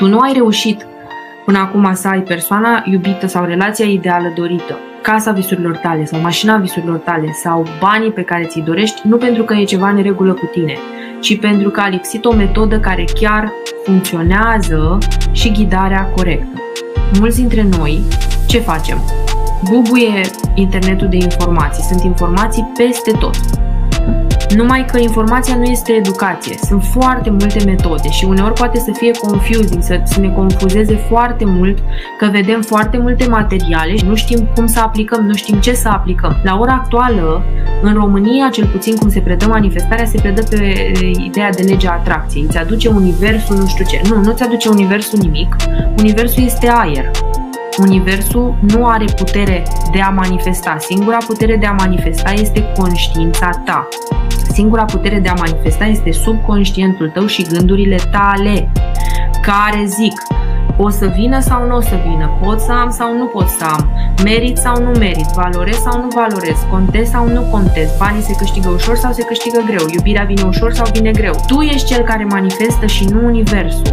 Tu nu ai reușit până acum să ai persoana iubită sau relația ideală dorită, casa visurilor tale sau mașina visurilor tale sau banii pe care ți-i dorești, nu pentru că e ceva în regulă cu tine, ci pentru că a lipsit o metodă care chiar funcționează și ghidarea corectă. Mulți dintre noi, ce facem? Bubuie internetul de informații, sunt informații peste tot. Numai că informația nu este educație, sunt foarte multe metode și uneori poate să fie confusing, să ne confuzeze foarte mult, că vedem foarte multe materiale și nu știm cum să aplicăm, nu știm ce să aplicăm. La ora actuală, în România, cel puțin cum se predă manifestarea, se predă pe ideea de legea atracției. Îți aduce universul nu știu ce. Nu ți aduce universul nimic. Universul este aer. Universul nu are putere de a manifesta. Singura putere de a manifesta este conștiința ta. Singura putere de a manifesta este subconștientul tău și gândurile tale, care zic: o să vină sau nu o să vină, pot să am sau nu pot să am, merit sau nu merit, valorez sau nu valorez, contez sau nu contez, banii se câștigă ușor sau se câștigă greu, iubirea vine ușor sau vine greu. Tu ești cel care manifestă și nu universul.